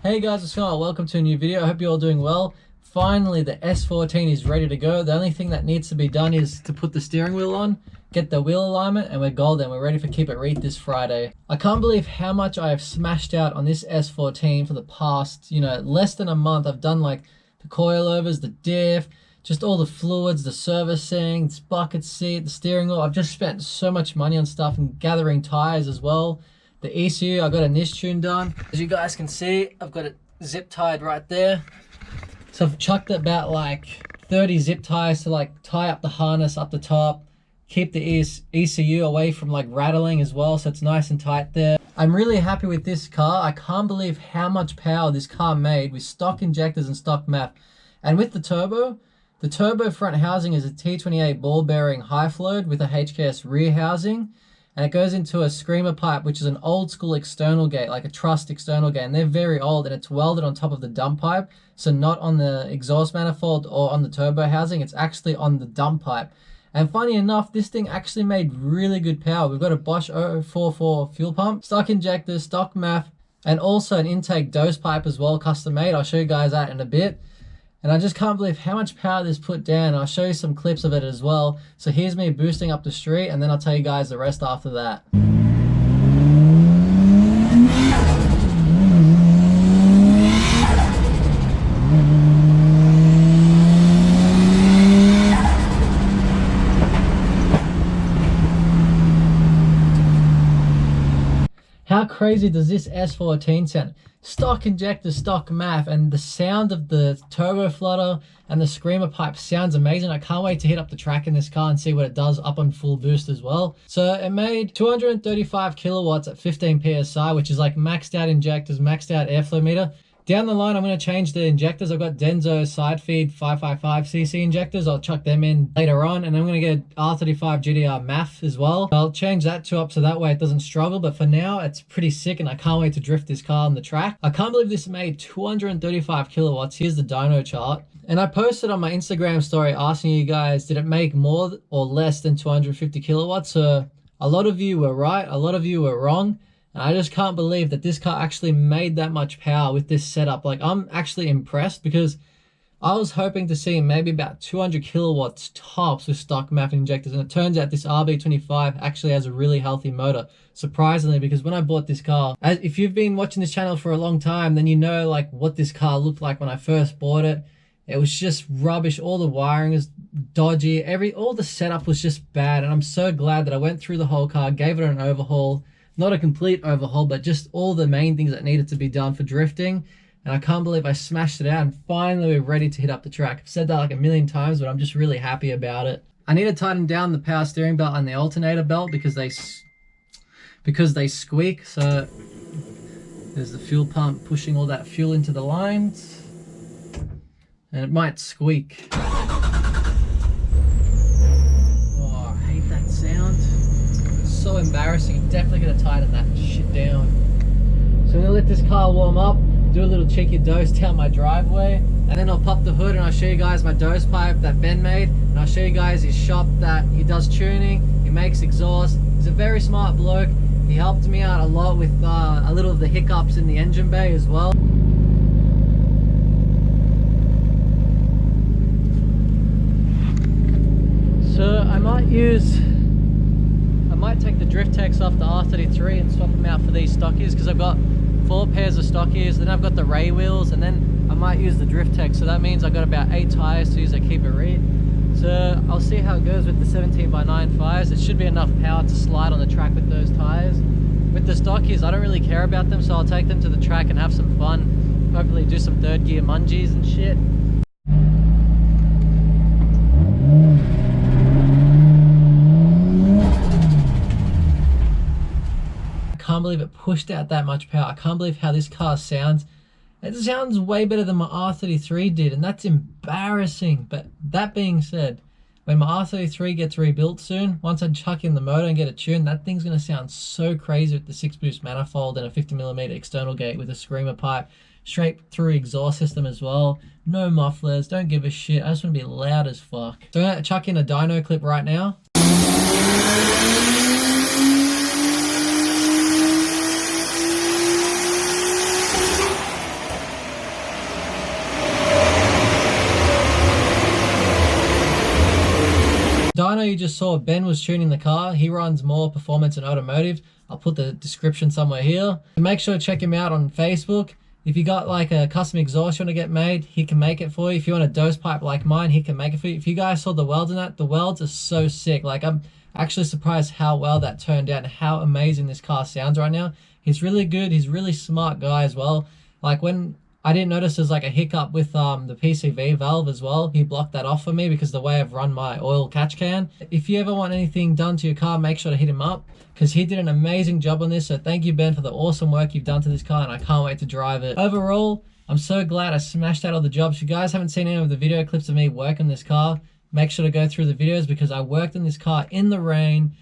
Hey guys, what's going on? Welcome to a new video. I hope you're all doing well. Finally, the S14 is ready to go. The only thing that needs to be done is to put the steering wheel on, get the wheel alignment, and we're golden. We're ready for Keep It Read this Friday. I can't believe how much I have smashed out on this S14 for the past, less than a month. I've done like the coilovers, the diff, just all the fluids, the servicing, this bucket seat, the steering wheel. I've just spent so much money on stuff and gathering tires as well. The ECU, I got a niche tune done. As you guys can see, I've got it zip tied right there. So I've chucked about like 30 zip ties to like tie up the harness up the top, keep the ECU away from like rattling as well, so it's nice and tight there. I'm really happy with this car. I can't believe how much power this car made with stock injectors and stock MAF. And with the turbo front housing is a T28 ball bearing high float with a HKS rear housing. And it goes into a screamer pipe, which is an old school external gate, like a truss external gate. And they're very old, and it's welded on top of the dump pipe. So not on the exhaust manifold or on the turbo housing, it's actually on the dump pipe. And funny enough, this thing actually made really good power. We've got a Bosch 044 fuel pump, stock injectors, stock MAF, and also an intake dose pipe as well, custom made. I'll show you guys that in a bit. And I just can't believe how much power this put down. I'll show you some clips of it as well. So here's me boosting up the street, and then I'll tell you guys the rest after that. How crazy does this S14 sound? Stock injector, stock MAF, and the sound of the turbo flutter and the screamer pipe sounds amazing. I can't wait to hit up the track in this car and see what it does up on full boost as well. So it made 235 kilowatts at 15 PSI, which is like maxed out injectors, maxed out airflow meter. Down the line, I'm going to change the injectors. I've got Denso side feed 555cc injectors. I'll chuck them in later on. And I'm going to get R35 GDR MAF as well. I'll change that to up so that way it doesn't struggle. But for now, it's pretty sick and I can't wait to drift this car on the track. I can't believe this made 235 kilowatts. Here's the dyno chart. And I posted on my Instagram story asking you guys, did it make more or less than 250 kilowatts? So a lot of you were right. A lot of you were wrong. I just can't believe that this car actually made that much power with this setup. Like, I'm actually impressed because I was hoping to see maybe about 200 kilowatts tops with stock MAF injectors. And it turns out this RB25 actually has a really healthy motor. Surprisingly, because when I bought this car, if you've been watching this channel for a long time, then you know like what this car looked like when I first bought it. It was just rubbish. All the wiring is dodgy. All the setup was just bad. And I'm so glad that I went through the whole car, gave it an overhaul. Not a complete overhaul, but just all the main things that needed to be done for drifting. And I can't believe I smashed it out and finally we're ready to hit up the track. I've said that like a million times, but I'm just really happy about it. I need to tighten down the power steering belt and the alternator belt because they squeak. So there's the fuel pump pushing all that fuel into the lines and it might squeak. Oh, I hate that sound. So embarrassing. You're definitely going to tighten that shit down. So I'm going to let this car warm up, do a little cheeky dose down my driveway, and then I'll pop the hood and I'll show you guys my dose pipe that Ben made, and I'll show you guys his shop that he does tuning, he makes exhaust. He's a very smart bloke. He helped me out a lot with a little of the hiccups in the engine bay as well. So I might take the Driftex off the R33 and swap them out for these stockies because I've got 4 pairs of stockies, then I've got the Ray wheels, and then I might use the Driftex. So that means I've got about 8 tires to use at Keep It Read. So I'll see how it goes with the 17x9 It should be enough power to slide on the track with those tires. With the stockies, I don't really care about them, so I'll take them to the track and have some fun. Hopefully do some 3rd gear mungies and shit. I can't believe it pushed out that much power. I can't believe how this car sounds. It sounds way better than my R33 did, and that's embarrassing. But that being said, when my R33 gets rebuilt soon, once I chuck in the motor and get it tuned, that thing's going to sound so crazy with the 6-boost manifold and a 50mm external gate with a screamer pipe, straight through exhaust system as well. No mufflers, don't give a shit. I just want to be loud as fuck. So I'm going to chuck in a dyno clip right now. just saw, Ben was tuning the car. He runs More Performance and Automotive. I'll put the description somewhere here. Make sure to check him out on Facebook. If you got like a custom exhaust you want to get made, he can make it for you. If you want a dose pipe like mine, he can make it for you. If you guys saw the welds in that, the welds are so sick. Like, I'm actually surprised how well that turned out and how amazing this car sounds right now. He's really good. He's a really smart guy as well. Like, when I didn't notice there's like a hiccup with the PCV valve as well. He blocked that off for me because the way I've run my oil catch can. If you ever want anything done to your car, make sure to hit him up because he did an amazing job on this. So thank you, Ben, for the awesome work you've done to this car, and I can't wait to drive it. Overall, I'm so glad I smashed out all the jobs. If you guys haven't seen any of the video clips of me working this car, make sure to go through the videos because I worked on this car in the rain.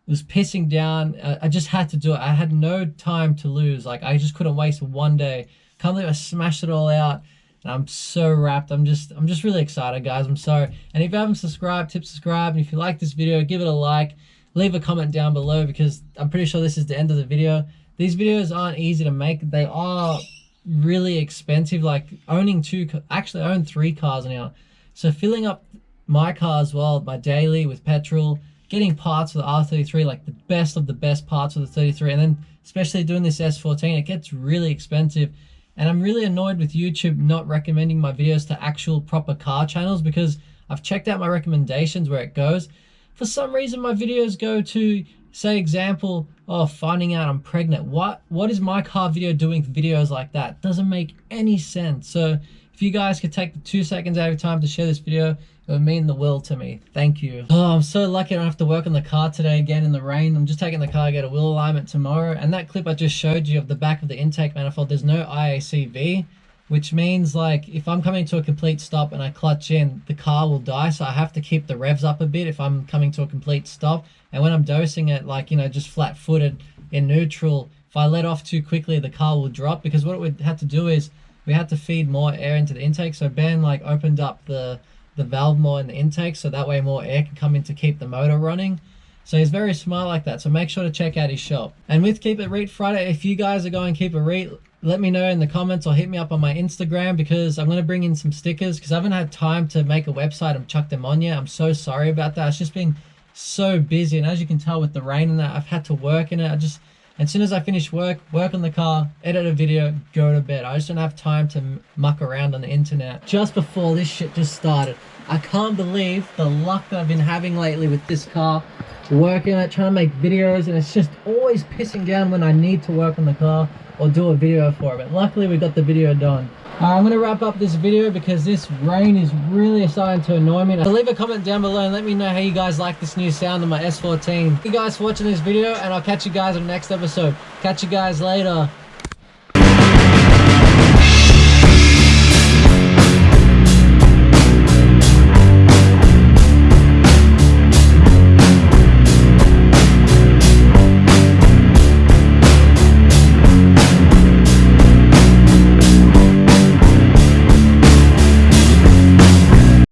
It was pissing down. I just had to do it. I had no time to lose. Like, I just couldn't waste one day. Can't believe I smashed it all out. And I'm so wrapped. I'm just really excited, guys. I'm sorry. And if you haven't subscribed, tip subscribe. And if you like this video, give it a like. Leave a comment down below because I'm pretty sure this is the end of the video. These videos aren't easy to make. They are really expensive. Like, owning actually I own 3 cars now. So filling up my car as well, my daily with petrol, getting parts for the R33, like the best of the best parts for the 33, and then especially doing this S14, it gets really expensive. And I'm really annoyed with YouTube not recommending my videos to actual proper car channels because I've checked out my recommendations where it goes. For some reason, my videos go to, say, example, oh, finding out I'm pregnant. What is my car video doing videos like that? Doesn't make any sense. So if you guys could take the 2 seconds out of your time to share this video, it would mean the world to me. Thank you. Oh, I'm so lucky I don't have to work on the car today again in the rain. I'm just taking the car to get a wheel alignment tomorrow. And that clip I just showed you of the back of the intake manifold, there's no IACV, which means like if I'm coming to a complete stop and I clutch in, the car will die. So I have to keep the revs up a bit if I'm coming to a complete stop. And when I'm dosing it, like, you know, just flat footed in neutral, if I let off too quickly, the car will drop because what we had to do is we had to feed more air into the intake. So Ben like opened up the valve more in the intake so that way more air can come in to keep the motor running. So he's very smart like that. So make sure to check out his shop. And with Keep It Reet Friday, if you guys are going Keep It Reet, let me know in the comments or hit me up on my Instagram because I'm going to bring in some stickers because I haven't had time to make a website and chuck them on yet. I'm so sorry about that. It's just been so busy, and as you can tell with the rain and that, I've had to work in it. As soon as I finish work on the car, edit a video, go to bed. I just don't have time to muck around on the internet. Just before this shit just started, I can't believe the luck that I've been having lately with this car. Working on it, trying to make videos, and it's just always pissing down when I need to work on the car or do a video for it. But luckily we got the video done. I'm going to wrap up this video because this rain is really starting to annoy me. So leave a comment down below and let me know how you guys like this new sound on my S14. Thank you guys for watching this video, and I'll catch you guys on the next episode. Catch you guys later.